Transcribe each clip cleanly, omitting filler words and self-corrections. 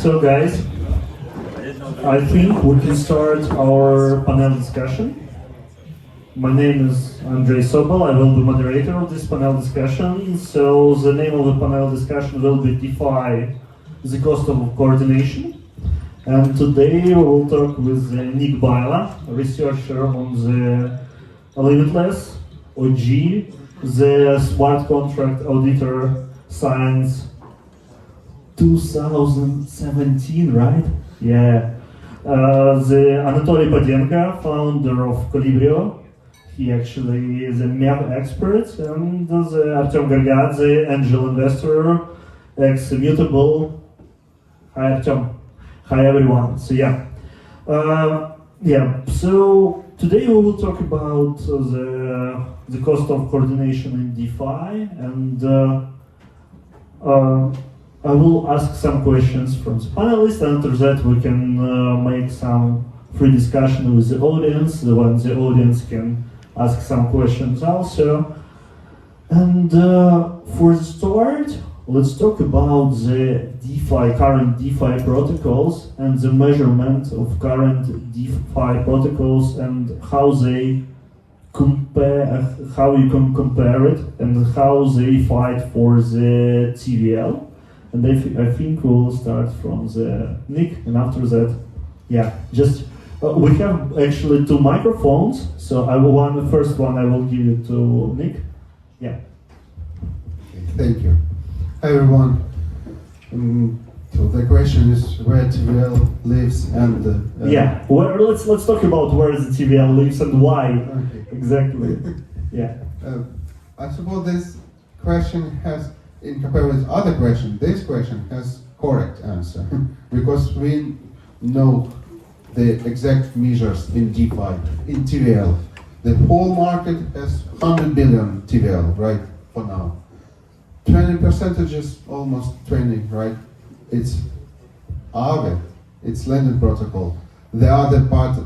So guys, I think we can start our panel discussion. My name is Andrey Sobol. I will be moderator of this panel discussion. So the name of the panel discussion will be DeFi, the cost of coordination. And today we will talk with Nick Bailo, a researcher on the Limitless, OG, the smart contract auditor science 2017, right? Yeah. The Anatolii Padenko, founder of Kolibrio. He actually is a MEP expert, and the Artem Gordadze, angel investor, ex-Immutable. Hi Artem. Hi everyone. So So today we will talk about the cost of coordination in DeFi, and I will ask some questions from the panelists, and after that we can make some free discussion with the audience, when the audience can ask some questions also. And for the start, let's talk about the current DeFi protocols and the measurement of current DeFi protocols and how they compare, how you can compare it and how they fight for the TVL. And I think we'll start from the Nick, and after that, we have actually two microphones, so the first one I will give it to Nick. Yeah. Thank you. Hi everyone. So the question is where TVL lives and let's talk about where the TVL lives and why. Okay. Exactly. Yeah. I suppose this question has, in comparison with other questions, this question has correct answer because we know the exact measures in DeFi, in TVL. The whole market has 100 billion TVL, right, for now. 20% is almost 20, right? It's Aave, it's lending protocol. The other part,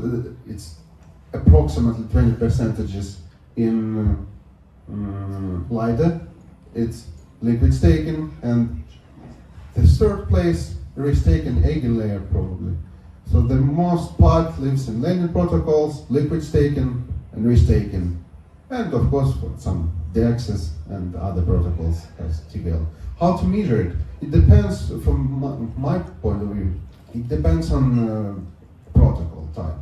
it's approximately 20% in LIDA. It's liquid staking, and the third place is taken Eigen layer probably. So the most part lives in lending protocols, liquid staking, and restaking, and of course some DEXs and other protocols as TVL. How to measure it? It depends, from my point of view, it depends on protocol type.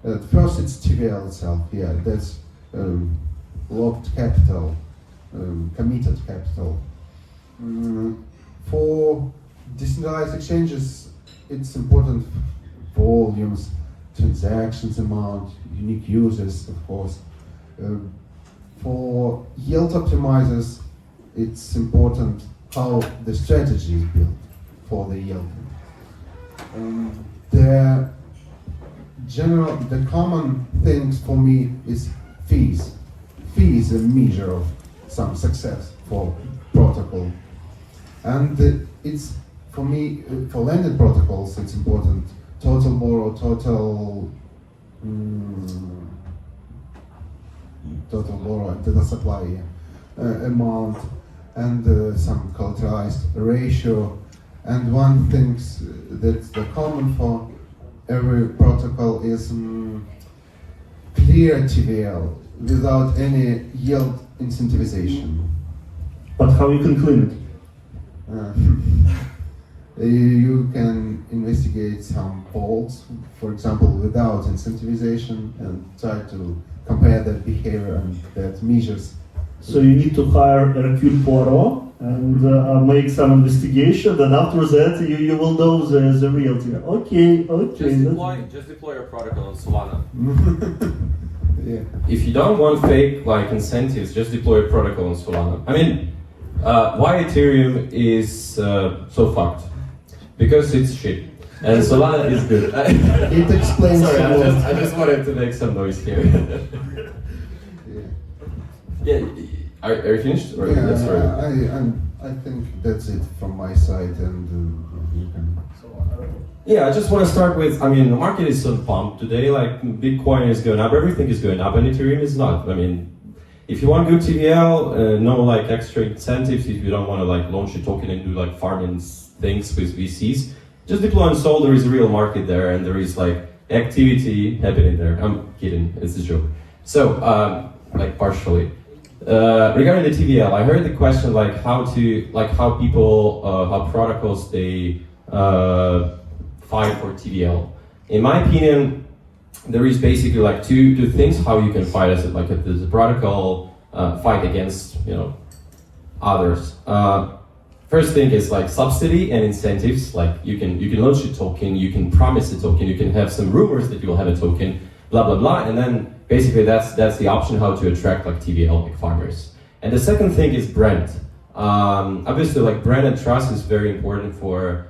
At first it's TVL itself, that's locked capital, committed capital. For decentralized exchanges, it's important volumes, transactions amount, unique users, of course. For yield optimizers, it's important how the strategy is built for the yield. The common things for me is fees. Fee is a measure of some success for protocol. And it's, for me, for lending protocols, it's important total borrow, total and total supply amount, and some collateralized ratio. And one thing that's the common for every protocol is clear TVL without any yield incentivization. But how you can clean it? You can investigate some faults, for example, without incentivization, and try to compare that behavior and that measures. So you need to hire a Hercule Poirot and make some investigation, and after that you will know the reality. Okay. Just deploy your protocol on Solana. Yeah. If you don't want fake incentives, just deploy a protocol on Solana. I mean, why Ethereum is so fucked? Because it's shit. And Solana is good. It explains. Sorry, I just wanted to make some noise here. Yeah. Are you finished? Or I think that's it from my side, and you can. Yeah, I just want to start with, the market is so pumped today, like Bitcoin is going up, everything is going up, and Ethereum is not. If you want good TVL, no extra incentives, if you don't want to launch a token and do farming things with VCs, just deploy on Sol. There is a real market there, and there is like activity happening there. I'm kidding, it's a joke. So, like partially. Regarding the TVL, I heard the question like how protocols they fight for TVL. In my opinion, there is basically like two things how you can fight as like the protocol fight against others. First thing is like subsidy and incentives. Like you can launch a token, you can promise a token, you can have some rumors that you will have a token, blah blah blah, and then basically that's the option how to attract like TVL like farmers. And the second thing is brand. Obviously, like brand and trust is very important for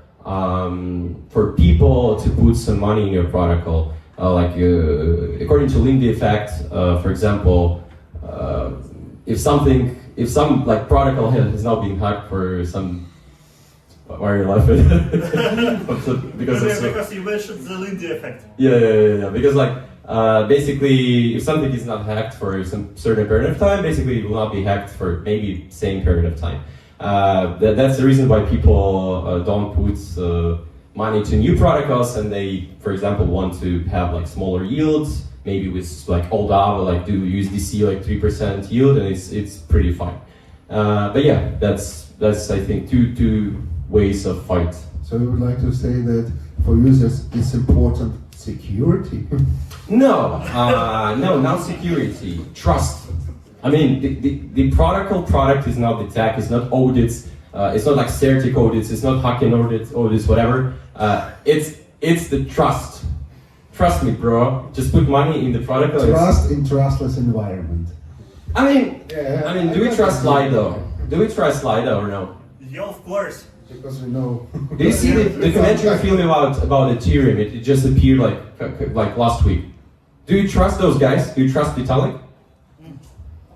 people to put some money in your protocol. According to Lindy effect, for example, if some like protocol has now been hacked for some. Why are you laughing? Because you mentioned the Lindy effect. Yeah. Because like basically, if something is not hacked for some certain period of time, basically it will not be hacked for maybe same period of time. That's the reason why people don't put money to new protocols, and they, for example, want to have like smaller yields, maybe with like old Ava, like do USDC like 3% yield, and it's pretty fine. But yeah, that's I think two ways of fight. So you would like to say that for users it's important security? No, not security, trust. I mean, the protocol product is not the tech, it's not audits, it's not like Certic audits, it's not hacking audits, whatever. It's the trust. Trust me, bro. Just put money in the protocol. Trust in trustless environment. I mean, do we trust Lido? Do we trust Lido or no? Yeah, of course. Because we know. Do you see the documentary film about Ethereum? It just appeared like last week. Do you trust those guys? Do you trust Vitalik?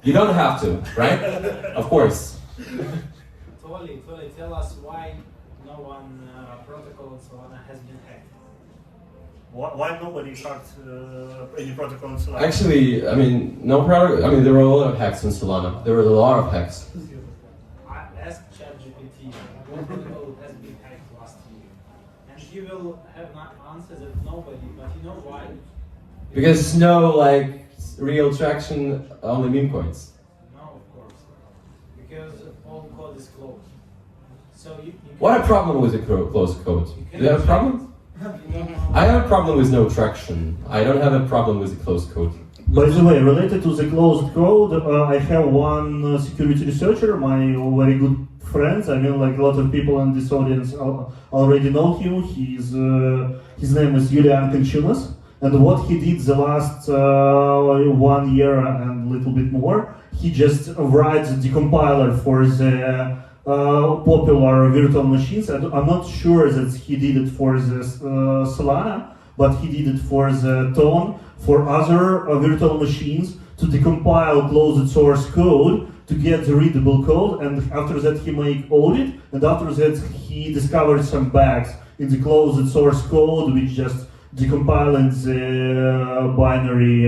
You don't have to, right? Of course. Totally, tell us why no one protocol in Solana has been hacked. Why nobody hacked any protocol in Solana? Actually, I mean, no problem. I mean, there were a lot of hacks in Solana. There were a lot of hacks. I asked ChatGPT what protocol has been hacked last year, and he will have not answers that nobody. But you know why? Because there's no like real traction on the meme coins. No, of course, because all code is closed. So you What a problem with the closed code. Do you have a problem? I have a problem with no traction. I don't have a problem with the closed code. By the way, related to the closed code, I have one security researcher, my very good friends. I mean, like a lot of people in this audience already know him. His name is Julian Conchunas, and what he did the last 1 year and a little bit more, he just writes the compiler for the popular virtual machines. I'm not sure that he did it for the Solana, but he did it for the Tone, for other virtual machines, to decompile closed source code to get the readable code, and after that he make audit, and after that he discovered some bugs in the closed source code which just decompiling the binary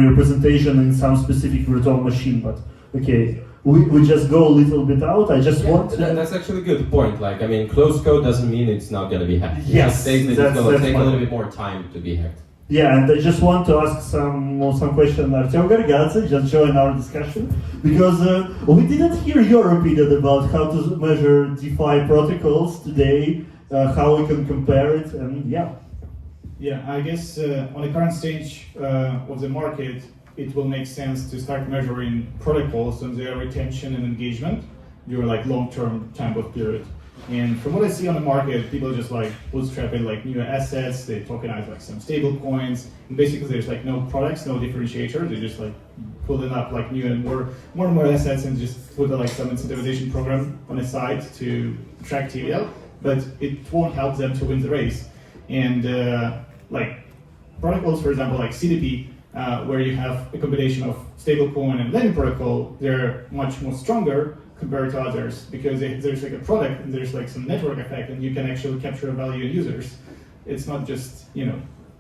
representation in some specific virtual machine. But okay, we just go a little bit out. I just want to... That's actually a good point. Like, I mean, closed code doesn't mean it's not going to be hacked. Yes, it's going to take a fine. little bit more time to be hacked. Yeah, and I just want to ask some question Artem Gordadze, just join our discussion, because we didn't hear your opinion about how to measure DeFi protocols today, how we can compare it, and yeah. Yeah, I guess on the current stage of the market, it will make sense to start measuring protocols and their retention and engagement during like long-term time of period. And from what I see on the market, people just like bootstrapping like new assets, they tokenize like some stable coins, and basically there's like no products, no differentiator, they just like pulling up like new and more assets and just put like some incentivization program on the side to attract TVL, but it won't help them to win the race. And like protocols, for example, like CDP, where you have a combination of stablecoin and lending protocol, they're much more stronger compared to others because there's like a product and there's like some network effect and you can actually capture value in users. It's not just,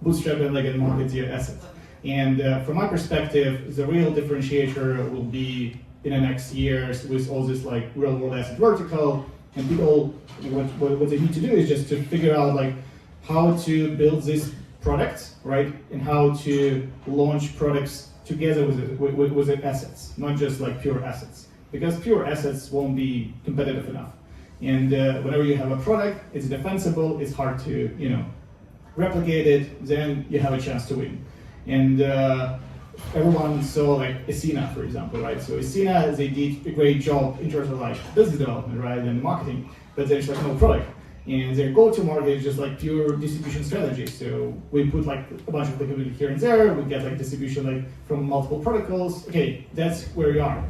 bootstrap and like a market your asset. And from my perspective, the real differentiator will be in the next years with all this like real world asset vertical, And people, what they need to do is just to figure out like how to build this product, right? And how to launch products together with the assets, not just like pure assets. Because pure assets won't be competitive enough. And whenever you have a product, it's defensible, it's hard to, replicate it, then you have a chance to win. And everyone saw like Asina, for example, right? So Asina, they did a great job in terms of like business development, right, and marketing, but there's like no product. And their go-to-market is just like pure distribution strategy. So we put like a bunch of liquidity here and there, we get like distribution like from multiple protocols. Okay, that's where we are.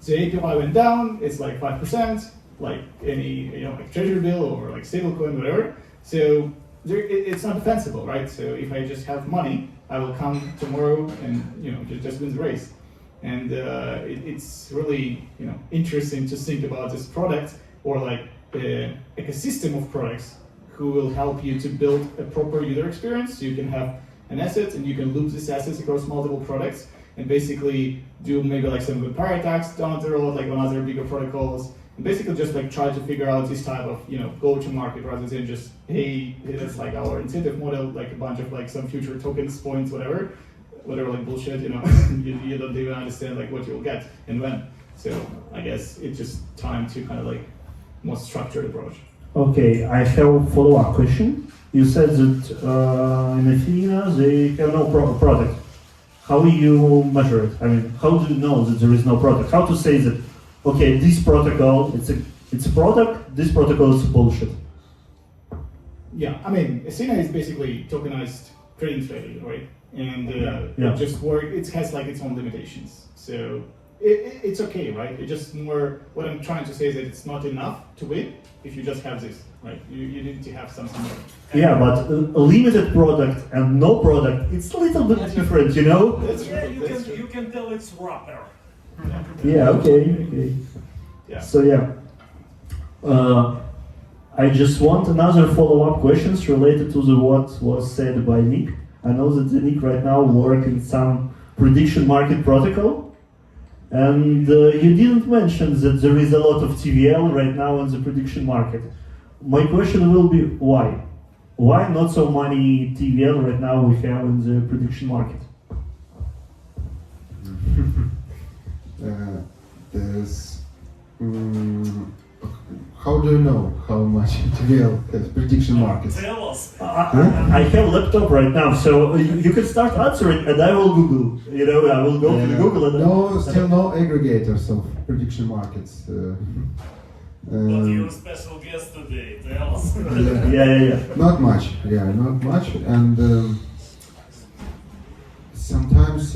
So API went down, it's like 5%, like any like treasury bill or like stablecoin, whatever. So it's not defensible, right? So if I just have money, I will come tomorrow and just win the race. And it's really interesting to think about this product or like an ecosystem of products who will help you to build a proper user experience. So you can have an asset and you can loop these assets across multiple products and basically do maybe like some good pirate attacks down the road, like on other bigger protocols, and basically just like try to figure out this type of go-to-market rather than just, hey, that's like our incentive model, like a bunch of like some future tokens, points, whatever like bullshit, you don't even understand like what you'll get and when. So I guess it's just time to kind of like more structured approach. Okay, I have a follow-up question. You said that in Athena they have no product. How will you measure it? I mean, how do you know that there is no product? How to say that, okay, this protocol, it's a product, this protocol is bullshit? Yeah, I mean, Athena is basically tokenized trading strategy, right? And yeah. it has like its own limitations. So it's okay, right? It's just more, what I'm trying to say is that it's not enough to win if you just have this, right? You need to have something more. Yeah, but a limited product and no product, it's a little bit different, You can tell it's wrapper. Yeah, okay. Yeah. So yeah, I just want another follow-up questions related to what was said by Nick. I know that Nick right now works in some prediction market protocol, and you didn't mention that there is a lot of TVL right now in the prediction market. My question will be why? Why not so many TVL right now we have in the prediction market? How do you know how much TVL has prediction markets? Tell us. I have a laptop right now, so you can start answering, and I will Google. I will go to the Google and Still no aggregators of prediction markets. But you're a special guest today. Tell us. Yeah. Not much. And sometimes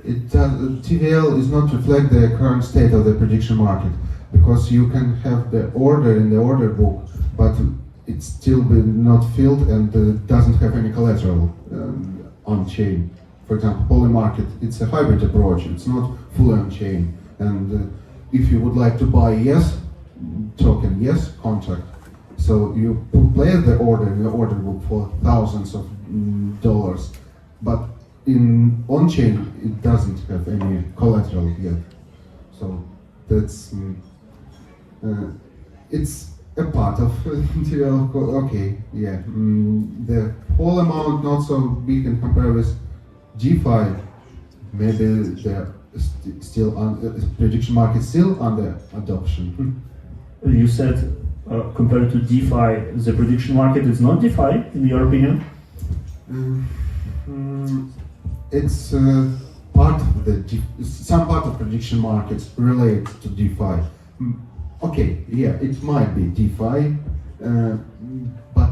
TVL is not reflect the current state of the prediction market, because you can have the order in the order book, but it's still not filled and doesn't have any collateral on chain. For example, Polymarket, it's a hybrid approach. It's not fully on chain. And if you would like to buy yes token, yes contract, so you place the order in the order book for thousands of dollars, but in on-chain it doesn't have any collateral yet. So that's it's a part of TVL. Okay, yeah. The whole amount not so big in comparison with DeFi. Maybe the still prediction market still under adoption. You said compared to DeFi, the prediction market is not DeFi, in your opinion? It's part of some part of prediction markets relate to DeFi. Okay, yeah, it might be DeFi, but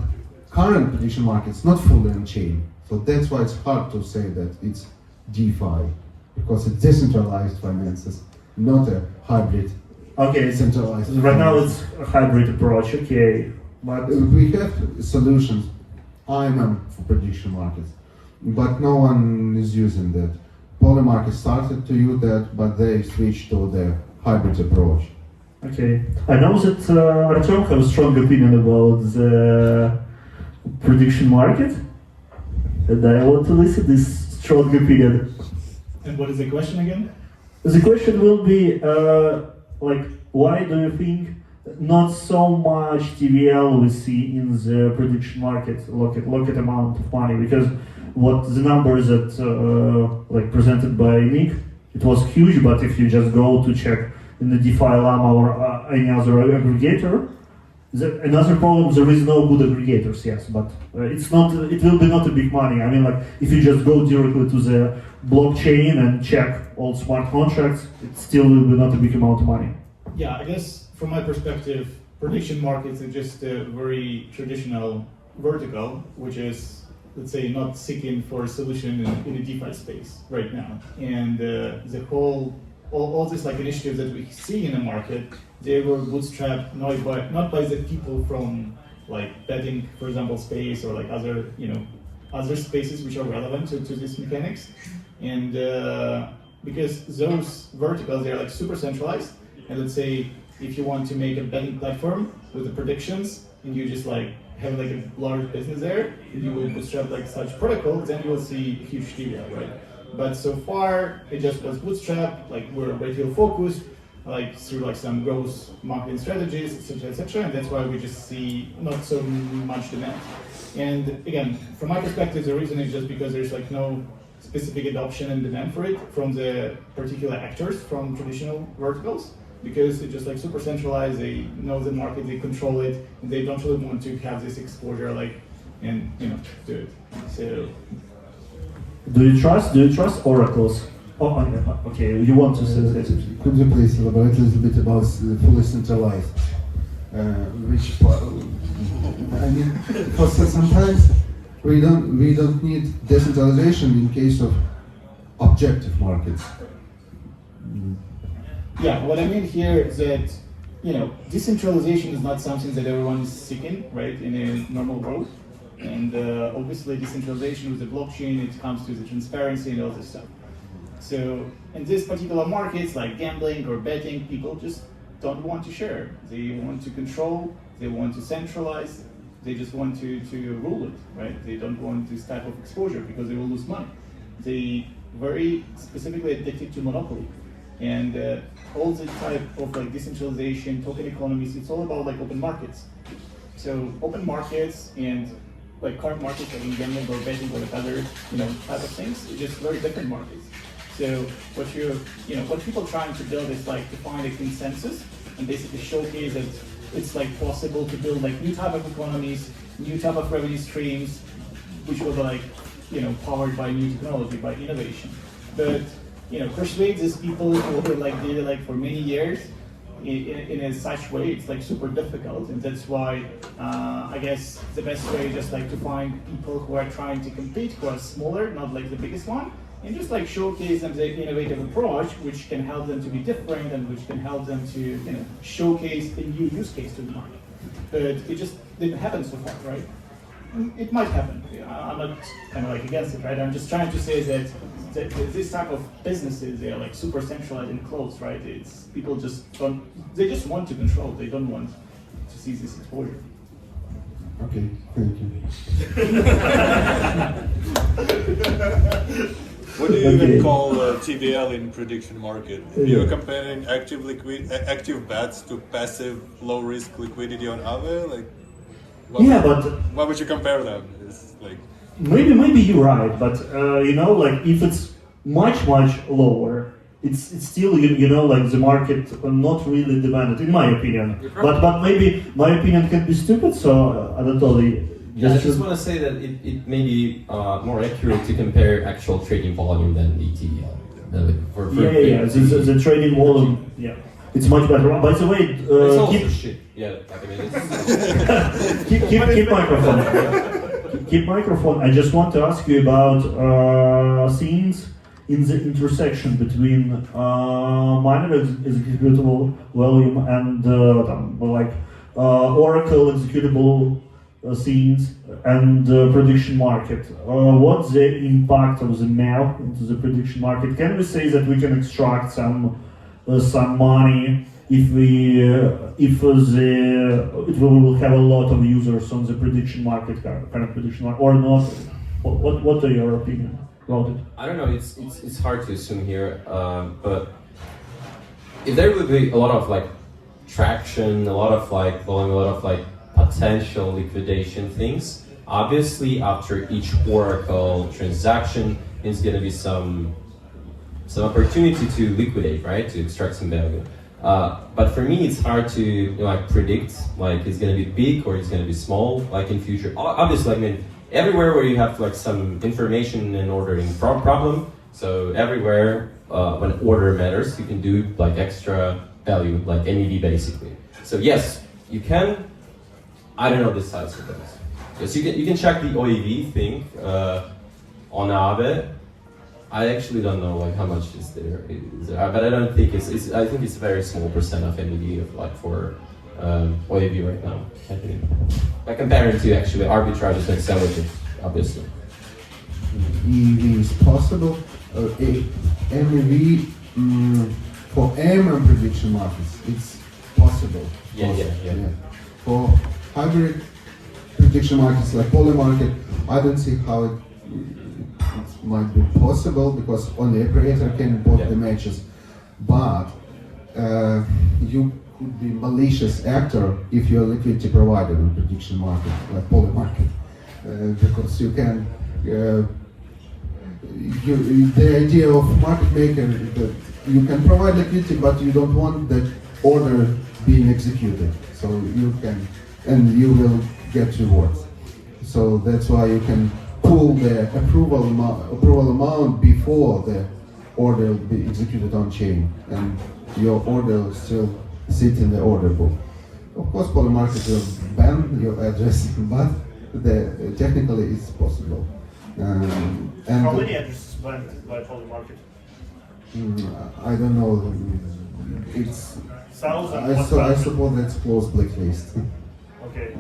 current prediction markets not fully on chain. So that's why it's hard to say that it's DeFi, because it's decentralized finances, not a hybrid. Okay, centralized. Right now it's a hybrid approach. Okay, but we have solutions, IMM for prediction markets, but no one is using that. Polymarket started to use that, but they switched to the hybrid approach. Okay, I know that Artem has a strong opinion about the prediction market, and I want to listen this strong opinion. And what is the question again? The question will be, why do you think not so much TVL we see in the prediction market. Look at amount of money, because what the numbers that like presented by Nick, it was huge. But if you just go to check in the DeFi Llama or any other aggregator, another problem, there is no good aggregators. Yes, but it's not. It will be not a big money. I mean, like if you just go directly to the blockchain and check all smart contracts, it still will be not a big amount of money. Yeah, I guess from my perspective, prediction markets are just a very traditional vertical, which is, let's say, not seeking for a solution in the DeFi space right now. And the whole, all these like initiatives that we see in the market, they were bootstrapped not by the people from like betting, for example, space or like other, other spaces which are relevant to these mechanics. And because those verticals, they're like super centralized. And let's say if you want to make a betting platform with the predictions and you just like have like a large business there, and you will bootstrap like such protocols, then you will see huge TVL, right? But so far it just was bootstrap, like we're retail focused, like through like some growth marketing strategies, etc. And that's why we just see not so much demand. And again, from my perspective, the reason is just because there's like no specific adoption and demand for it from the particular actors from traditional verticals, because it's just like super centralized, they know the market, they control it, and they don't really want to have this exposure like, and do it. So Do you trust oracles? Oh, okay, you want to say that? Could you please elaborate a little bit about the fully centralized? Which part? I mean, because sometimes we don't need decentralization in case of objective markets. yeah, what I mean here is that decentralization is not something that everyone is seeking, right, in a normal world. And obviously decentralization with the blockchain, it comes to the transparency and all this stuff. So in this particular markets, like gambling or betting, people just don't want to share. They want to control, they want to centralize, they just want to rule it, right? They don't want this type of exposure because they will lose money. They very specifically addicted to monopoly. And all the type of like decentralization, token economies, it's all about like open markets. So open markets and like current markets like in gambling or betting or other type of things, it's just very different markets. So what what people are trying to build is like to find a consensus and basically showcase that it's like possible to build like new type of economies, new type of revenue streams, which will be like powered by new technology, by innovation. But persuade these people who like did it like for many years in a such way, it's like super difficult, and that's why I guess the best way is just like to find people who are trying to compete, who are smaller, not like the biggest one, and just like showcase them the innovative approach, which can help them to be different and which can help them to showcase a new use case to the market. But it just didn't happen so far, right? It might happen. I'm not kind of like against it, right? I'm just trying to say that this type of businesses, they are like super centralized and closed, right? It's people just don't. They just want to control. They don't want to see this exposure. Okay, thank you. What do you even call TVL in prediction market? You're comparing active bets to passive low risk liquidity on Aave? Like, why would you compare them? It's like maybe you're right, but like if it's much lower, it's still like the market not really demanded, in my opinion. But maybe my opinion can be stupid. So Anatolii. Yeah, I just want to say that it may be more accurate to compare actual trading volume than the TVL. The trading volume, it's much better. By the way, it's also shit. Yeah, I mean, it's keep microphone. Keep microphone. I just want to ask you about things in the intersection between miner executable volume and Oracle executable scenes and prediction market. What's the impact of the map into the prediction market? Can we say that we can extract some money if it will have a lot of users on the prediction market, kind of prediction market, or not? What are your opinion about it? I don't know. It's hard to assume here, but if there would be a lot of like traction, a lot of like volume, a lot of like potential liquidation things. Obviously, after each Oracle transaction, there's going to be some opportunity to liquidate, right? To extract some value. But for me, it's hard to like predict like it's going to be big or it's going to be small like in future. Obviously, I mean everywhere where you have like some information and ordering problem. So everywhere when order matters, you can do like extra value, like MEV basically. So yes, you can. I don't know the size of those. Yes, you can check the OEV thing on Aave. I actually don't know like how much is there, but I don't think it's. I think it's a very small percent of MEV of like for OEV right now. I think. Like comparing to actually arbitrages and sandwiches, obviously. EV is possible. MEV for M and prediction markets, it's possible. Yeah. For hybrid prediction markets like poly market, I don't see how it might be possible because only a creator can bot the matches. But you could be malicious actor if you're a liquidity provider in prediction market like poly market, because you can. The idea of market maker is that you can provide liquidity, but you don't want that order being executed. So you can, and you will get rewards. So that's why you can pull the approval amount before the order will be executed on chain, and your order will still sit in the order book. Of course, poly market will ban your address, but technically it's possible. And how many addresses banned by poly market? I don't know. It's. I suppose that's closed blacklist. Okay.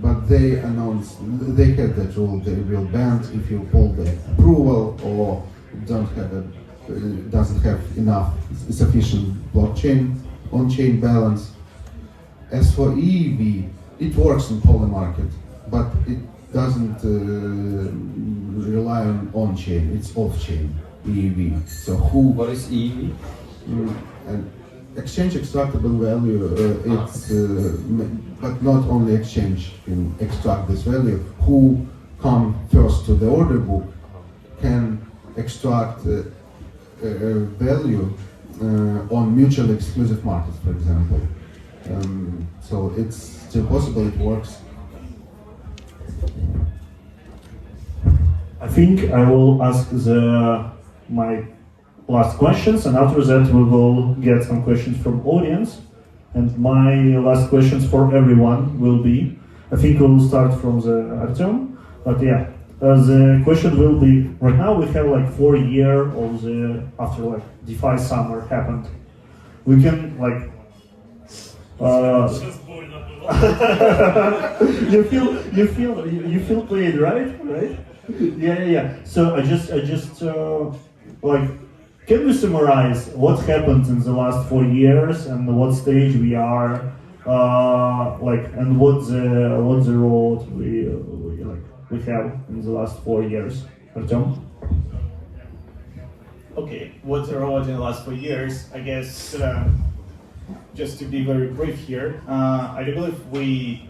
But they announced they had that rule. They will ban if you pull the approval or doesn't have enough sufficient blockchain on-chain balance. As for EEV, it works in poly market, but it doesn't rely on-chain. It's off-chain EEV. So What is EEV? And exchange extractable value. But not only exchange can extract this value. Who come first to the order book can extract value on mutually exclusive markets, for example. So it's still possible. It works. I think I will ask my last questions, and after that we will get some questions from audience. And my last questions for everyone will be, I think we will start from the Artem, but yeah, the question will be, right now we have like 4 years of after like DeFi summer happened. We can like, you feel played, right? Yeah. So I just like, can we summarize what happened in the last 4 years and what stage we are, and what the road we have in the last 4 years? Artem? Okay, what's the road in the last 4 years? I guess just to be very brief here, I do believe we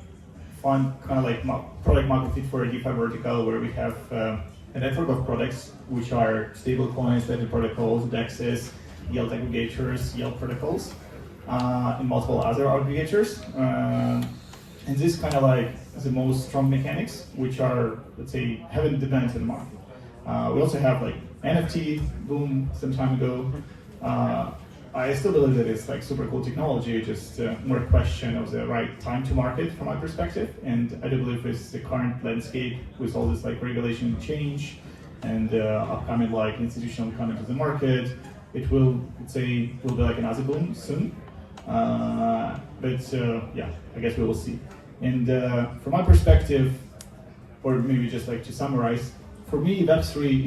find kind of like product market fit for a DeFi vertical where we have a network of products which are stablecoins, Ledger protocols, DEXs, yield aggregators, yield protocols, and multiple other aggregators. And this kind of like the most strong mechanics, which are, let's say, haven't depended on the market. We also have like NFT boom some time ago. I still believe that it's like super cool technology, just more a question of the right time to market from my perspective. And I do believe with the current landscape, with all this like regulation change and upcoming like institutional coming to the market, it will, let's say, will be like another boom soon. Yeah, I guess we will see. And from my perspective, or maybe just like to summarize, for me, Web3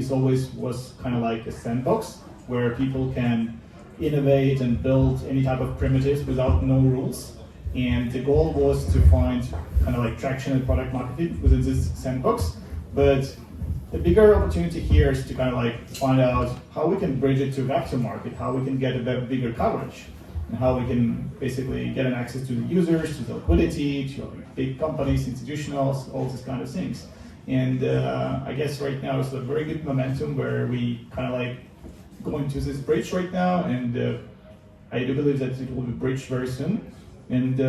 was kind of like a sandbox where people can innovate and build any type of primitives without no rules. And the goal was to find kind of like traction and product market fit within this sandbox. But the bigger opportunity here is to kind of like find out how we can bridge it to vector market, how we can get a bigger coverage. and how we can basically get an access to the users, to the liquidity, to big companies, institutionals, all these kind of things. And I guess right now it's a very good momentum where we kind of like going to this bridge right now, and I do believe that it will be bridged very soon. And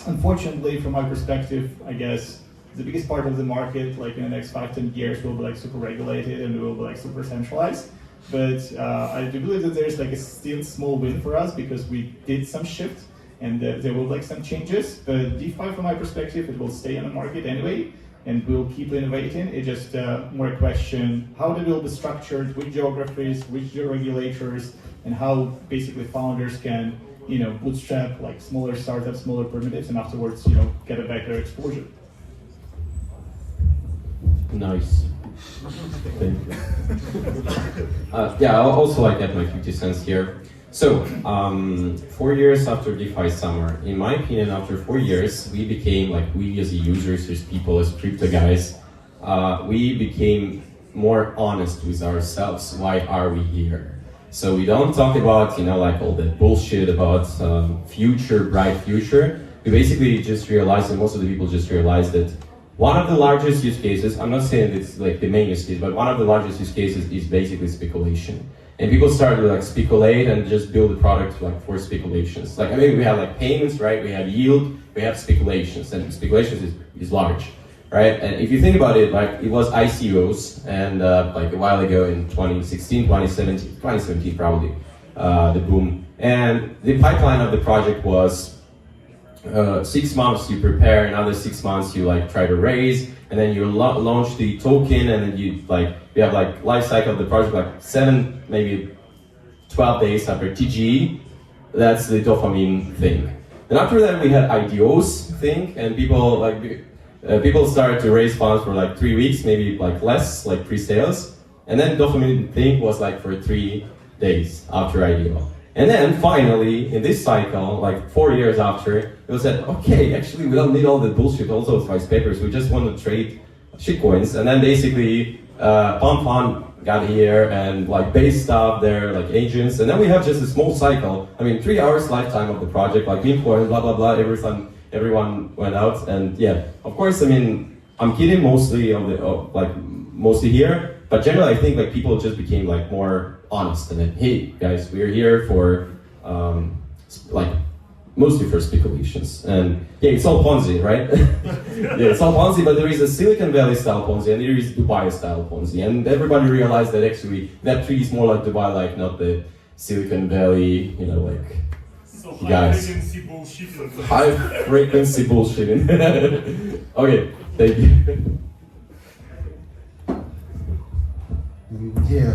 unfortunately, from my perspective, I guess the biggest part of the market, like in the next 5-10 years, will be like super regulated and will be like super centralized. But I do believe that there's like a still small win for us because we did some shift and there will be like some changes. But DeFi, from my perspective, it will stay on the market anyway, and we'll keep innovating. It's just more a question, how they will be structured, which geographies, which regulators, and how basically founders can, bootstrap like smaller startups, smaller primitives, and afterwards, get a better exposure. Nice. Thank you. Yeah, I'll also like add my 50 cents here. So, 4 years after DeFi summer, in my opinion, after 4 years, we became like, we as users, as people, as crypto guys, we became more honest with ourselves. Why are we here? So we don't talk about, like all the bullshit about bright future. We basically just realized, and most of the people just realized that one of the largest use cases, I'm not saying it's like the main use case, but one of the largest use cases is basically speculation. And people started to like speculate and just build a product like for speculations. Like, we have like payments, right? We have yield, we have speculations, and speculations is large, right? And if you think about it, like it was ICOs, and like a while ago in 2016, 2017 probably, the boom. And the pipeline of the project was 6 months you prepare, another 6 months you like try to raise, and then you launch the token, and then you have like life cycle of the project like 7, maybe 12 days after TGE. That's the dopamine thing. And after that we had IDOs thing, and people started to raise funds for like 3 weeks, maybe like less, like pre-sales. And then dopamine thing was like for 3 days after IDO. And then finally, in this cycle, like 4 years after, it was said, okay, actually we don't need all the bullshit, all those white papers, we just want to trade shitcoins. And then basically, Pump got here, and like base stuff there, like agents. And then we have just a small cycle. 3 hours lifetime of the project, like Bitcoin, blah, blah, blah, everyone went out. And yeah, of course, I'm kidding mostly mostly here, but generally I think like people just became like more honest, and then, hey guys, we're here for mostly for speculations. And yeah, it's all Ponzi, right? Yeah, it's all Ponzi, but there is a Silicon Valley style Ponzi and there is Dubai style Ponzi, and everybody realized that actually that tree is more like Dubai, like not the Silicon Valley, So guys. high frequency bullshitting. High frequency bullshitting. Okay, thank you. Yeah,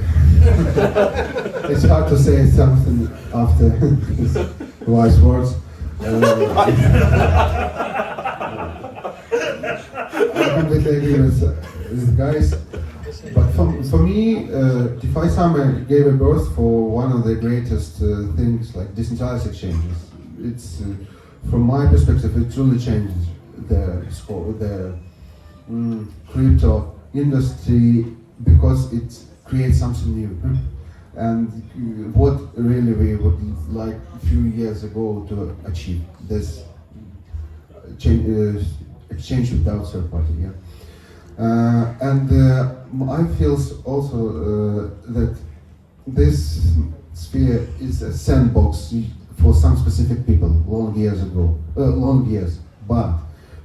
it's hard to say something after these wise words. I completely agree with guys. But for me, DeFi Summer gave a birth for one of the greatest things, like decentralized exchanges. It's from my perspective, it truly changed the crypto industry, because it creates something new. And what really we would like a few years ago to achieve this exchange without third party. Yeah. And I feel also that this sphere is a sandbox for some specific people long years. But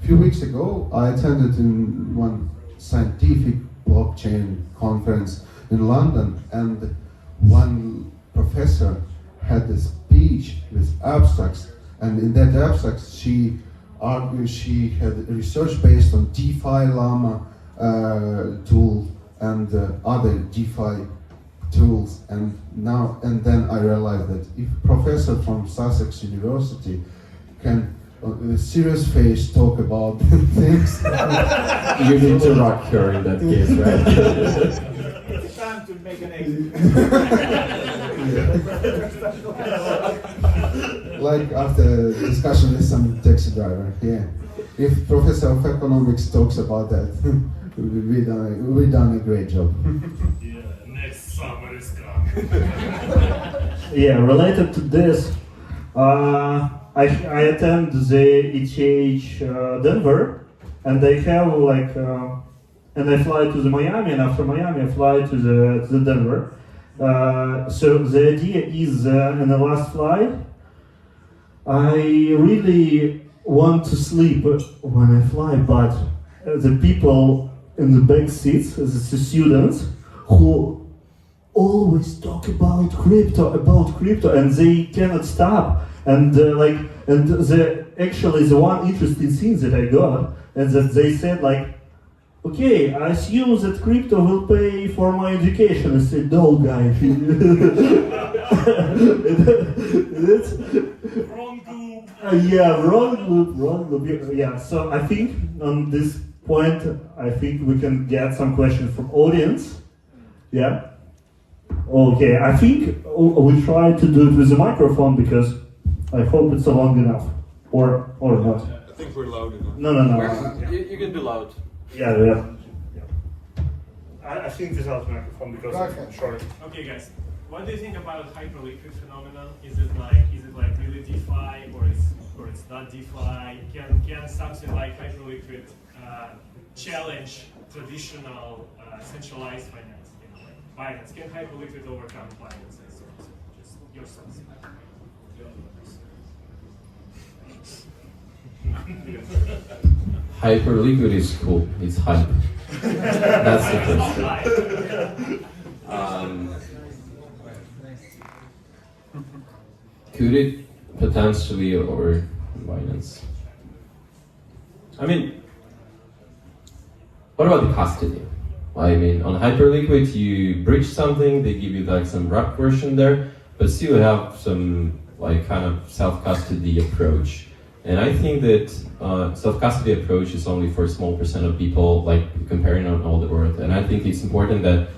a few weeks ago, I attended in one scientific blockchain conference in London, and one professor had a speech with abstracts, and in that abstract she argued she had research based on DeFi Llama tool and other DeFi tools, and then I realized that if a professor from Sussex University can with serious face talk about things, You need to rock her in that case, right? It's time to make an exit. like after discussion with some taxi driver. Yeah, if professor of economics talks about that, we done a great job. Yeah, next summer is coming. Yeah, related to this, I attend the ETH Denver, and they have and I fly to the Miami, and after Miami I fly to the Denver. So the idea is in the last flight, I really want to sleep when I fly, but the people in the back seats, the students, who always talk about crypto, and they cannot stop. And actually the one interesting thing that I got is that they said okay, I assume that crypto will pay for my education. I said, no, guys. That's, Wrong group. wrong loop. Yeah, so I think on this point, I think we can get some questions from audience. Yeah. Okay, I think we try to do it with the microphone because I hope it's long enough, or not. I think we're loud enough. No. You can be loud. Yeah. I think without microphone because Okay. it's short. Okay, guys, what do you think about hyperliquid phenomenon? Is it like really DeFi or it's not DeFi? Can something like hyperliquid challenge traditional centralized finance? Like Binance, can hyperliquid overcome Binance? So just your thoughts. Hyperliquid is cool. It's hype. That's the first thing. Could it potentially or Binance? I mean, what about the custody? I mean, on Hyperliquid, you bridge something, they give you some wrap version there, but still have some kind of self-custody approach. And I think that self-custody approach is only for a small percent of people, comparing on all the world. And I think it's important that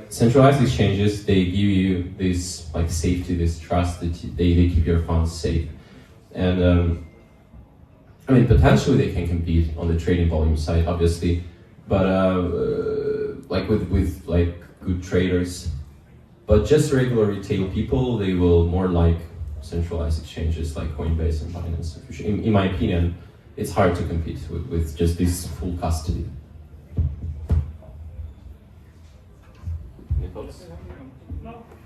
centralized exchanges, they give you this safety, this trust that they keep your funds safe. And I mean, potentially they can compete on the trading volume side, obviously, but with good traders. But just regular retail people, they will more like centralized exchanges like Coinbase and Binance. In my opinion, it's hard to compete with just this full custody. Any thoughts?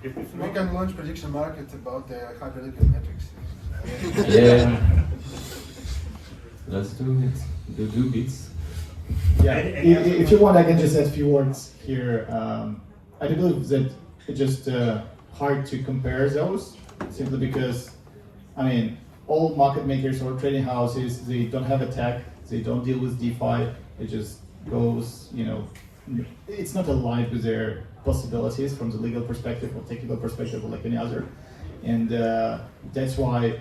We can launch prediction market about the hyperliquid metrics. Yeah. Let's do it. Do bits. Yeah, if you want, I can just add a few words here. I do believe that it's just hard to compare those, simply because, I mean, all market makers or trading houses, they don't have a tech, they don't deal with DeFi, it just goes, it's not aligned with their possibilities from the legal perspective or technical perspective or like any other. And that's why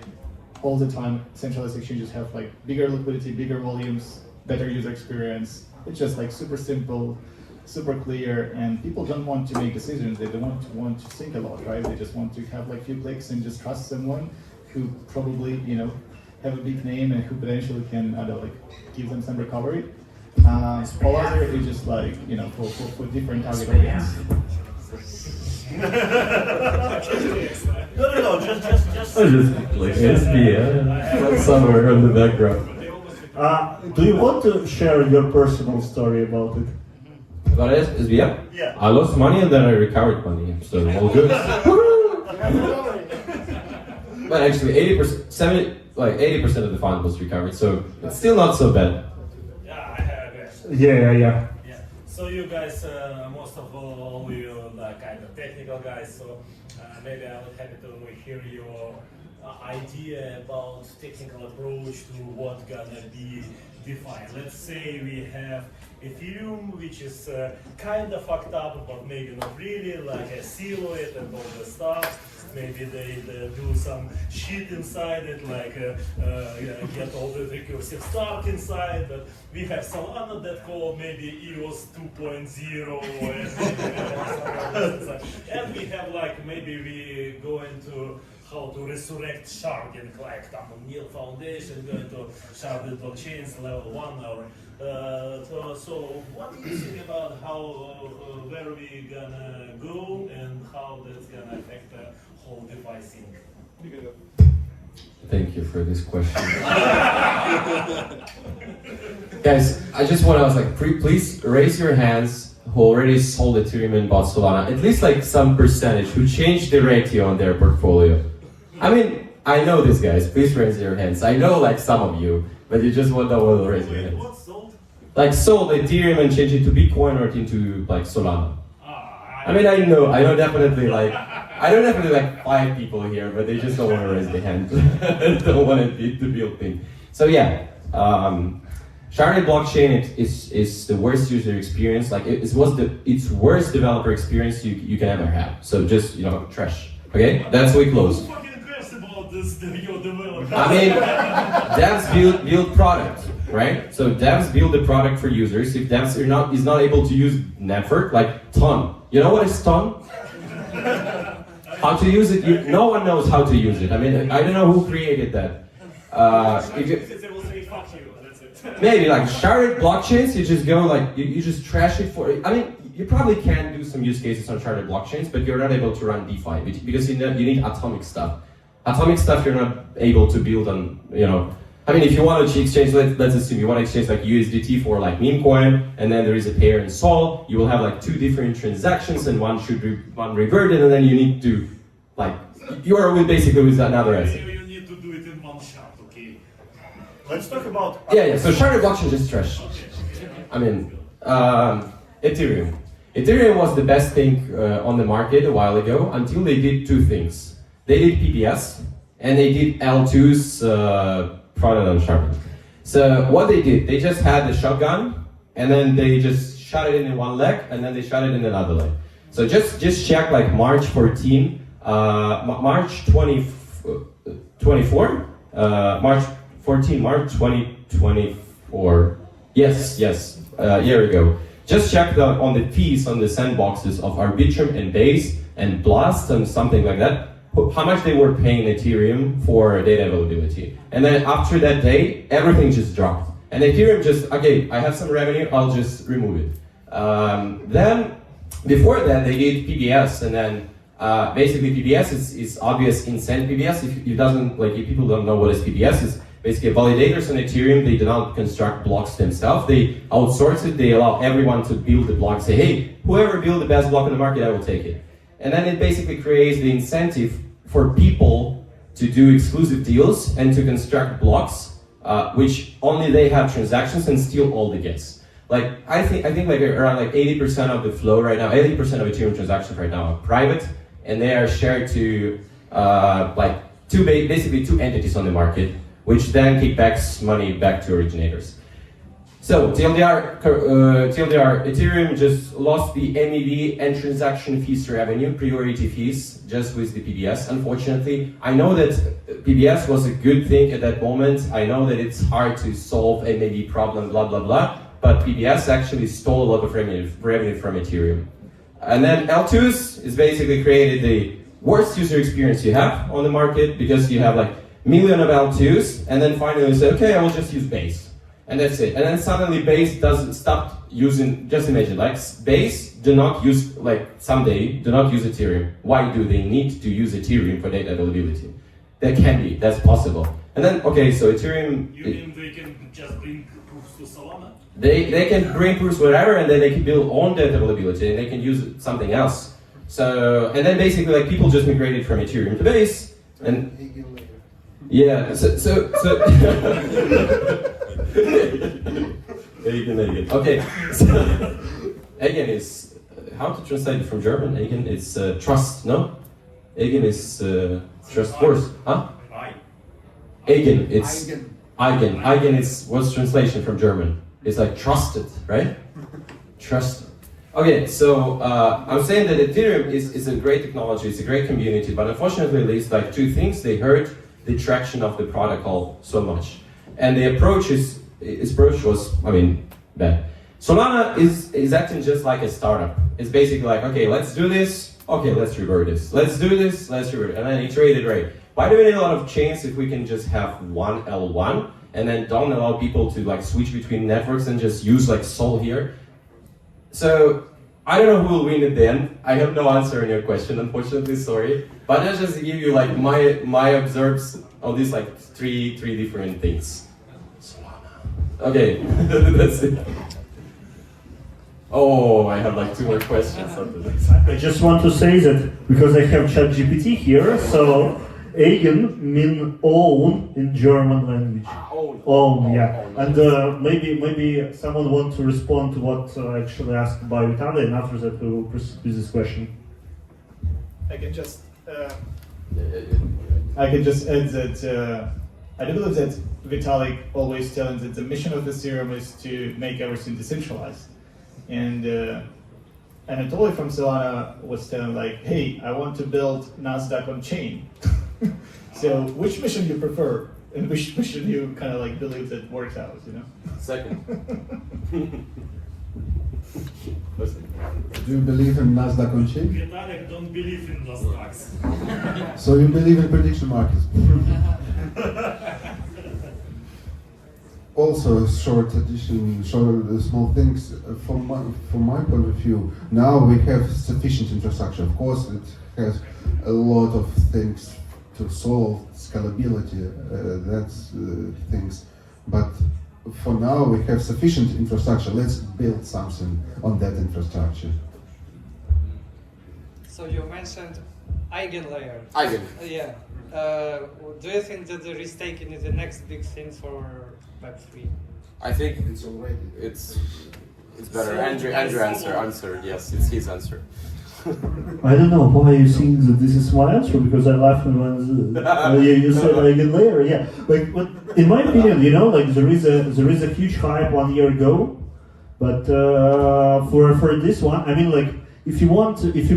all the time centralized exchanges have bigger liquidity, bigger volumes, better user experience. It's just super simple, super clear, and people don't want to make decisions. They don't want to think a lot, right? They just want to have a few clicks and just trust someone who probably have a big name and who potentially can give them some recovery. All other is just for different target audience. No, just SB, somewhere in the background. do you want to share your personal story about it? About SBF? Yeah. I lost money and then I recovered money, so all good. But actually, 80% of the fund was recovered, so it's still not so bad. Yeah, I have a question. Yeah. Yeah. So you guys, most of all you kind of technical guys. So maybe I would happy to hear your idea about technical approach to what gonna be DeFi. Let's say we have Ethereum, which is kind of fucked up, but maybe not really, I seal it and all the stuff. Maybe they do some shit inside it, get all the recursive stuff inside. But we have Solana that call maybe EOS 2.0, and we have maybe we go into how to resurrect sharding, Neil Foundation going to sharded blockchains level 1 or so what do you think about how where we gonna go and how that's gonna affect the whole DeFi thing? Thank you for this question. Guys, I just want to ask, like, please raise your hands who already sold Ethereum and bought Solana. At least like some percentage who changed the ratio on their portfolio. I mean, I know this, guys. Please raise your hands. I know like some of you, but you just want to raise your hands. What sold? Like sold Ethereum and changed it to Bitcoin or into like Solana. I mean, I know definitely like 5 people here, but they just don't want to raise their hand. Don't want it to be a thing. So yeah, sharded blockchain is the worst user experience. Like it's worst developer experience you can ever have. So just trash. Okay, that's we close. Who fucking cares about this? Your developer. I mean, devs build product, right? So devs build the product for users. If devs is not able to use network, like ton. You know what is ton? How to use it? No one knows how to use it. I mean, I don't know who created that. They will say fuck you. That's it. Maybe like sharded blockchains, you just go like you just trash it for. I mean, you probably can do some use cases on sharded blockchains, but you're not able to run DeFi because you need atomic stuff. Atomic stuff you're not able to build on. I mean, if you want to exchange, let's assume you want to exchange like USDT for like meme coin, and then there is a pair in Sol. You will have like 2 different transactions, and one reverted, and then you need to like you are basically with another asset. You need to do it in one shot, okay? Let's talk about. Yeah. So sharded blockchain is just trash. I mean, Ethereum. Ethereum was the best thing on the market a while ago until they did 2 things. They did PBS and they did L2's product on sharding. So what they did, they just had the shotgun and then they just shot it in one leg and then they shot it in another leg. So just check like March 14, March 2024, March 2024. Yes, a year ago. Just check on the fees on the sandboxes of Arbitrum and Base and Blast and something like that, how much they were paying Ethereum for data availability. And then after that day, everything just dropped. And Ethereum just, okay, I have some revenue, I'll just remove it. Then, before that, they did PBS, and then basically PBS is obvious insane PBS. If people don't know what is PBS, it's basically validators on Ethereum. They do not construct blocks themselves. They outsource it. They allow everyone to build the block. Say, hey, whoever build the best block in the market, I will take it. And then it basically creates the incentive for people to do exclusive deals and to construct blocks, which only they have transactions and steal all the gas. Like I think like around like 80% of the flow right now, 80% of Ethereum transactions right now are private, and they are shared to basically two entities on the market, which then kickbacks money back to originators. So TLDR, Ethereum just lost the MEV and transaction fees revenue, priority fees, just with the PBS, unfortunately. I know that PBS was a good thing at that moment. I know that it's hard to solve a MEV problem, blah, blah, blah, but PBS actually stole a lot of revenue from Ethereum. And then L2s is basically created the worst user experience you have on the market, because you have like million of L2s, and then finally you say, okay, I will just use Base. And that's it. And then suddenly Base doesn't stop using, just imagine, like Base do not use, like someday, do not use Ethereum. Why do they need to use Ethereum for data availability? That can be, that's possible. And then, okay, so Ethereum... You mean they can just bring proofs to Solana? They can bring proofs whatever, and then they can build on data availability, and they can use something else. So, and then basically like people just migrated from Ethereum to Base, and... Yeah, so okay, so Eigen is, how to translate it from German? Eigen is trust, no? Eigen is trust force, huh? Eigen, it's Eigen. Eigen is, what's translation from German? It's like trusted, right? Trust. Okay, so I'm saying that Ethereum is a great technology, it's a great community, but unfortunately, at least like 2 things, they hurt the traction of the protocol so much. And the approach was, bad. Solana is acting just like a startup. It's basically like, okay, let's do this, okay, let's revert this. Let's do this, let's revert it. And then iterated rate. Why do we need a lot of chains if we can just have one L1 and then don't allow people to like switch between networks and just use like Sol here? So, I don't know who will win at the end. I have no answer on your question, unfortunately, sorry. But I'll just give you like my observed on these like three different things. Okay, that's it. Oh, I have like 2 more questions after this. I just want to say that because I have ChatGPT here, so eigen mean own in German language. Own, yeah. And maybe someone want to respond to what actually asked by Vitaly, and after that we will proceed with this question. I can just add that I do believe that Vitalik always telling that the mission of Ethereum is to make everything decentralized. And Anatolii from Solana was telling like, hey, I want to build Nasdaq on chain. So which mission you prefer? And which mission you kind of like believe that works out, you know? Second. Do you believe in Nasdaq on chain? Vitalik don't believe in Nasdaq. So you believe in prediction markets? Also, short addition, small things. From my point of view, now we have sufficient infrastructure. Of course, it has a lot of things to solve, scalability, that's things. But for now, we have sufficient infrastructure. Let's build something on that infrastructure. So you mentioned eigenlayer. Eigen. Yeah. Do you think that the restaking is the next big thing for Web3? I think It's already. it's better. Andrew answered. Yes, it's his answer. I don't know why you think that this is my answer, because I laughed when you said eigenlayer. Yeah, but in my opinion, you know, like there is a huge hype 1 year ago, but for this one, I mean, like if you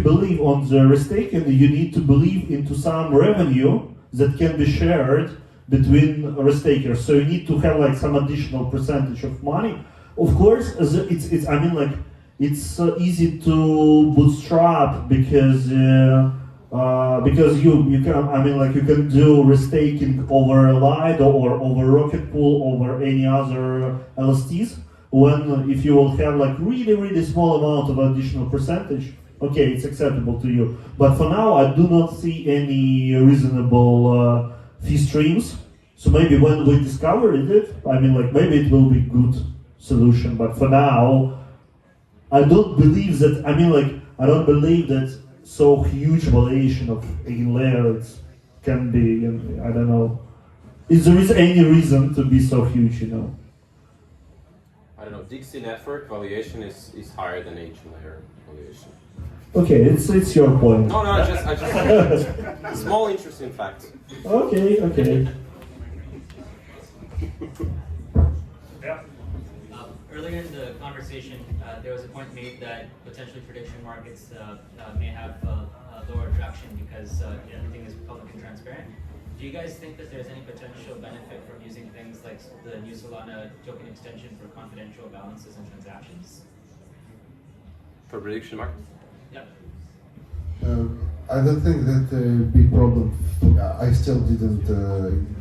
believe on the restaking, you need to believe into some revenue that can be shared between restakers. So you need to have like some additional percentage of money. Of course, it's I mean, like it's easy to bootstrap because you can, I mean, like you can do restaking over Lido or over Rocket Pool over any other LSTs. When if you will have like really small amount of additional percentage, okay, it's acceptable to you. But for now, I do not see any reasonable fee streams. So maybe when we discover it, I mean, like maybe it will be good solution. But for now, I don't believe that. I mean, like I don't believe that so huge valuation of eigenlayer can be. I don't know. If there is any reason to be so huge, you know. I don't know. Dixie network valuation is higher than eigenlayer valuation. Okay, it's your point. No, I just small interesting fact. Okay. Yeah. Earlier in the conversation, there was a point made that potentially prediction markets may have lower traction because everything is public and transparent. Do you guys think that there's any potential benefit from using things like the new Solana token extension for confidential balances and transactions? For prediction market? Yep. I don't think that big problem. I still didn't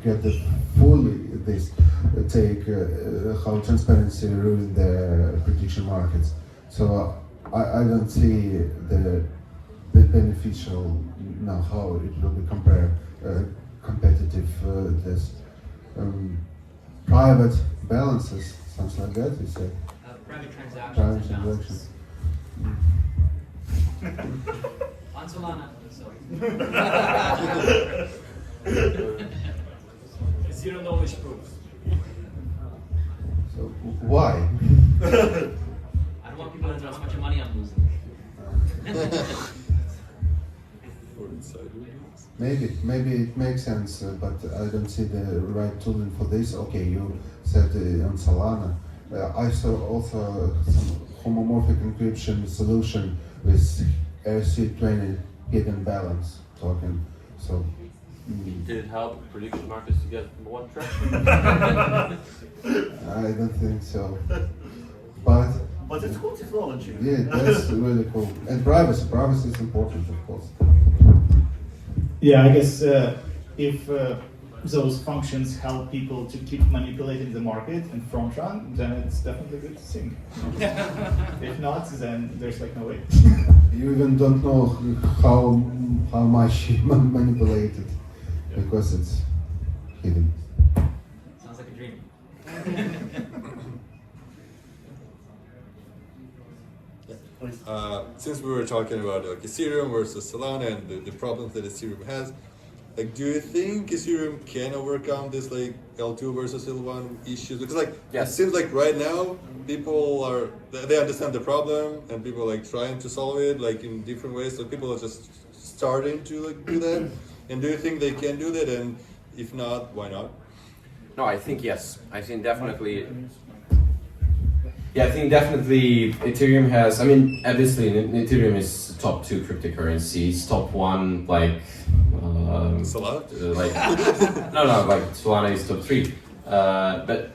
get it fully this take how transparency ruined the prediction markets. So I don't see the beneficial now how it will be compared competitive this private balances, something like that. You say Private transactions private and balances. transactions. On Solana, so. Zero knowledge proofs. So why? I don't want people to know how much money I'm losing. Maybe it makes sense, but I don't see the right tooling for this. Okay, you said on Solana. I saw also some homomorphic encryption solution with RC20 hidden balance token. So Did it help prediction markets to get more traction? I don't think so. But it's cool technology. yeah, that's really cool. And privacy is important, of course. Yeah, I guess if those functions help people to keep manipulating the market and front run, then it's definitely a good thing. If not, then there's like no way. You even don't know how much you manipulated because it's hidden. Sounds like a dream. Since we were talking about like Ethereum versus Solana and the problems that Ethereum has, like, do you think Ethereum can overcome this like L2 versus L1 issues? Because like it seems like right now people are they understand the problem and people are like trying to solve it like in different ways. So people are just starting to like do that. And do you think they can do that? And if not, why not? No, I think yes. I think definitely. Yeah, I think definitely Ethereum has. I mean, obviously Ethereum is top 2 cryptocurrency. It's top 1 like. Solana? Like no, like Solana is top 3. But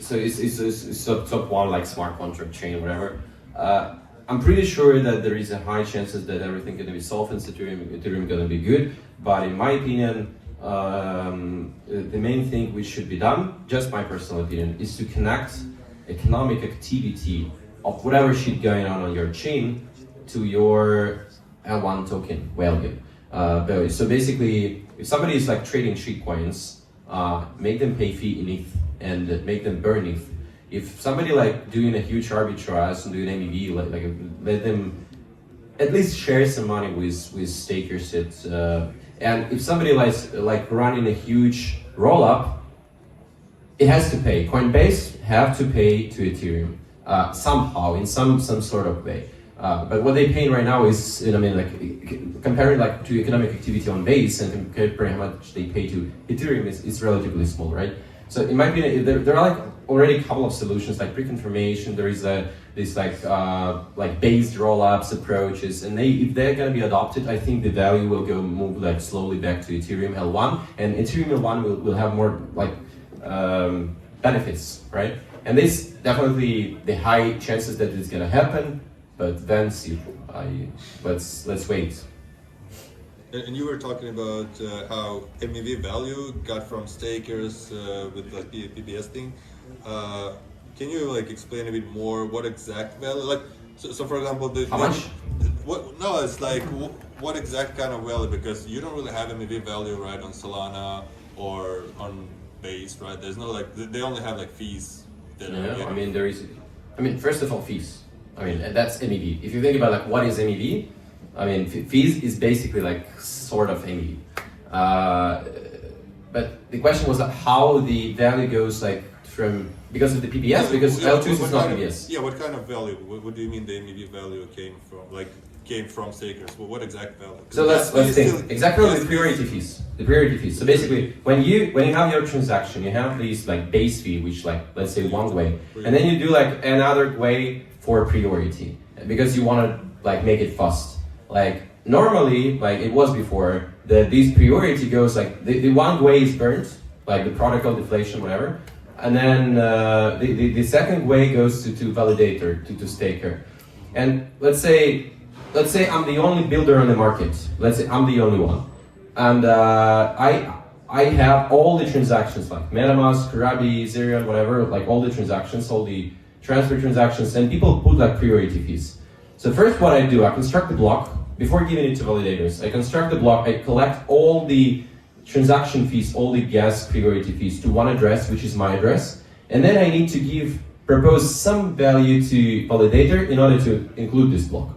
so it's top 1 like smart contract chain, whatever. I'm pretty sure that there is a high chances that everything gonna be solved and Ethereum gonna be good. But in my opinion, the main thing which should be done, just my personal opinion, is to connect economic activity of whatever shit going on your chain to your L1 token value. So basically, if somebody is like trading shitcoins, make them pay fee in ETH and make them burn ETH. If somebody like doing a huge arbitrage and doing MEV, like let them at least share some money with stakers. And if somebody like running a huge roll up, it has to pay. Coinbase have to pay to Ethereum somehow in some sort of way. But what they pay right now is, I mean, like comparing like to economic activity on Base and comparing how much they pay to Ethereum is relatively small, right? So in my opinion, there are like already a couple of solutions like pre-confirmation. There is this like based roll-ups approaches, and if they're gonna be adopted, I think the value will move like slowly back to Ethereum L1, and Ethereum L1 will have more like benefits, right? And this definitely the high chances that it's gonna happen, but then see. Let's wait. And you were talking about how MEV value got from stakers with the PBS thing. Can you like explain a bit more what exact value? Like, so for example, how much? What? No, it's like what exact kind of value? Because you don't really have MEV value, right, on Solana or on Base, right? There's no like they only have like fees. I mean there is. I mean, first of all, fees. I mean, and that's MEV. If you think about like what is MEV, I mean, fees is basically like sort of MEV. But the question was how the value goes like from because of the PBS, because L2 is not PBS. Yeah, what kind of value? What do you mean the MEV value came from? Like came from stakers? Well, what exact value? So let's think exactly the priority fees. The priority fees. So basically, when you have your transaction, you have these like base fee, which like let's say one way, and then you do like another way for priority because you want to like make it fast. Like normally, like it was before, this priority goes like the one way is burnt, like the protocol deflation, whatever, and then the second way goes to validator, to staker. And let's say I'm the only builder on the market. Let's say I'm the only one, and I have all the transactions like MetaMask, Karabi, Ethereum, whatever, like all the transactions, all the transfer transactions, and people put like priority fees. So first what I do, I construct the block before giving it to validators. I construct the block, I collect all the transaction fees, all the gas priority fees to one address, which is my address, and then I need to propose some value to validator in order to include this block.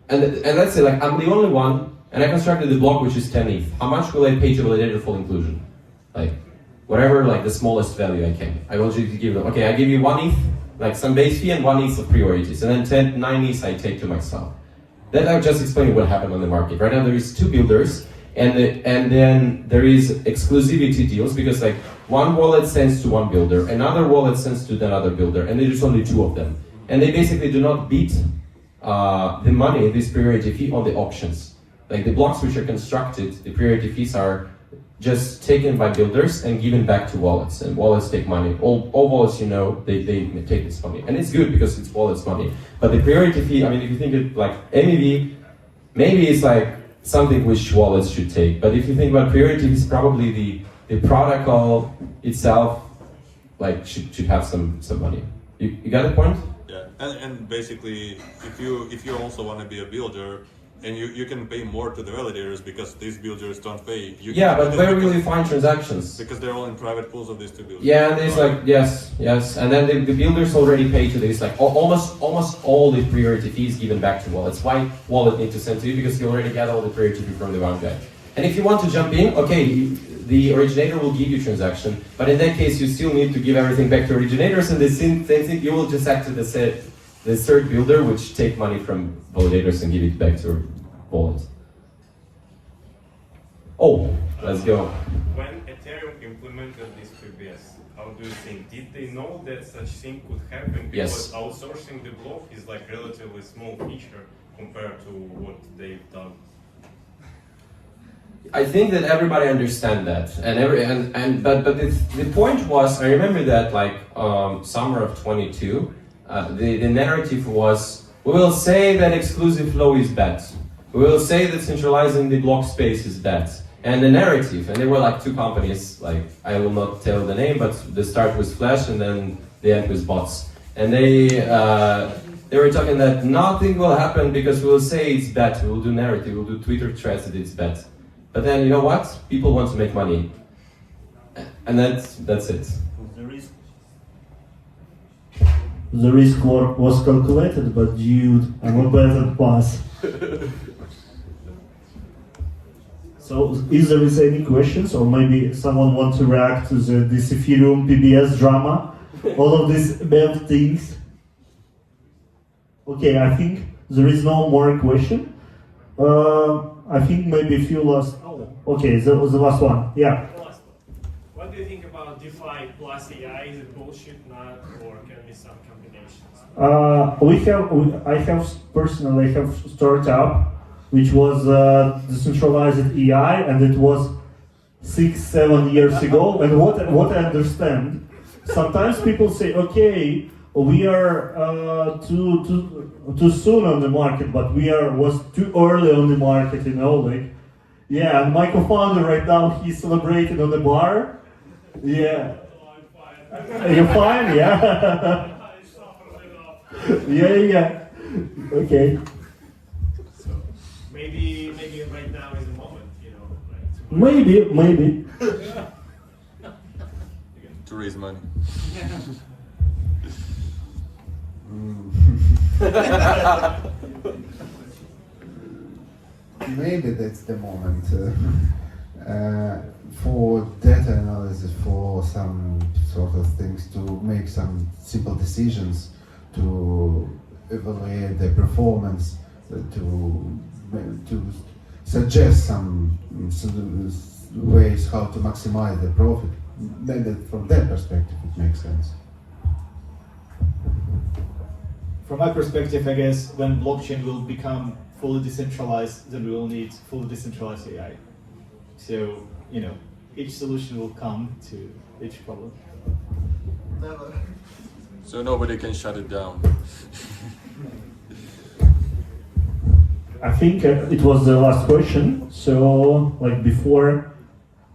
And let's say like I'm the only one, and I constructed the block which is 10 ETH. How much will I pay to validator for inclusion? Like whatever, like the smallest value I can. I will just give them, okay, I give you 1 ETH, like some base fee and 1 ETH of priorities, and then 9 ETH I take to myself. Then I'll just explain what happened on the market. Right now there is 2 builders, and then there is exclusivity deals because like one wallet sends to one builder, another wallet sends to another builder, and there is only 2 of them. And they basically do not beat the money, this priority fee, on the options. Like the blocks which are constructed, the priority fees are just taken by builders and given back to wallets, and wallets take money. All wallets, you know, they take this money, and it's good because it's wallets money. But the priority fee, I mean, if you think it like MEV, maybe it's like something which wallets should take. But if you think about priority fees, probably the protocol itself, like should have some money. You got the point? Yeah, and basically, if you also want to be a builder, and you can pay more to the validators because these builders don't pay. Yeah, but where will you find transactions? Because they're all in private pools of these two builders. Yeah, and it's like, yes, and then the builders already pay to this, like almost all the priority fees given back to wallets. Why wallet need to send to you? Because you already get all the priority fee from the one guy. And if you want to jump in, okay, the originator will give you transaction, but in that case you still need to give everything back to originators, and the same thing, you will just act to the third builder, which take money from validators and give it back to wallet. Oh, let's go. When Ethereum implemented this PBS, how do you think? Did they know that such thing could happen? Because outsourcing the block is like relatively small feature compared to what they've done. I think that everybody understand that, but the point was, I remember that like summer of 22, the narrative was, we will say that exclusive flow is bad, we will say that centralizing the block space is bad, and the narrative, and there were like two companies, like I will not tell the name, but the start was Flash and then the end was Bots, and they were talking that nothing will happen because we will say it's bad, we will do narrative, we'll do Twitter threads that it's bad. But then, you know what? People want to make money. And that's it. The risk was calculated, but dude, I'm a better pass. So, if there is any questions, or maybe someone want to react to this Ethereum PBS drama, all of these bad things. Okay, I think there is no more question. I think maybe a few last. Okay, that was the last one. Yeah. What do you think about DeFi plus AI? Is it bullshit, not, or can be some combinations? I have startup which was decentralized AI, and it was 6-7 years ago. And what I understand, sometimes people say, okay, we are too soon on the market, but was too early on the market, you know, like. Yeah, and my co-founder right now, he's celebrating on the bar. Yeah. You're fine, yeah. Yeah. Okay. So maybe right now is the moment, you know. Maybe. To raise money. Maybe that's the moment for data analysis, for some sort of things, to make some simple decisions, to evaluate the performance, to suggest some ways how to maximize the profit. Maybe from that perspective it makes sense. From my perspective, I guess when blockchain will become fully decentralized, then we will need fully decentralized AI. So, you know, each solution will come to each problem. So nobody can shut it down. I think it was the last question. So, like before,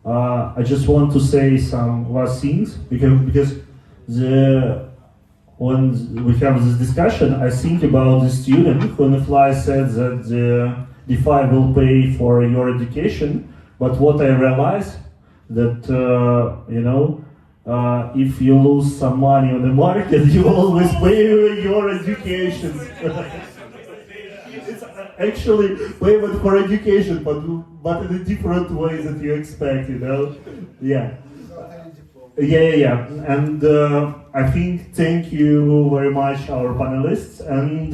I just want to say some last things because when we have this discussion, I think about the student who on the fly said that the DeFi will pay for your education, but what I realized that if you lose some money on the market, you always pay your education. It's actually payment for education, but in a different way that you expect, you know? Yeah. Yeah. And I think thank you very much, our panelists. And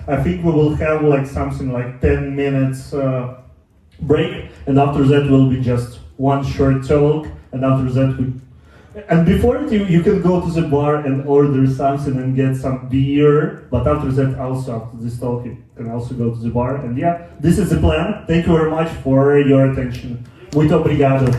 I think we will have like something like 10 minutes break, and after that will be just one short talk, and after that and before it you can go to the bar and order something and get some beer, but after that also, after this talk, you can also go to the bar. And this is the plan. Thank you very much for your attention. Muito obrigado.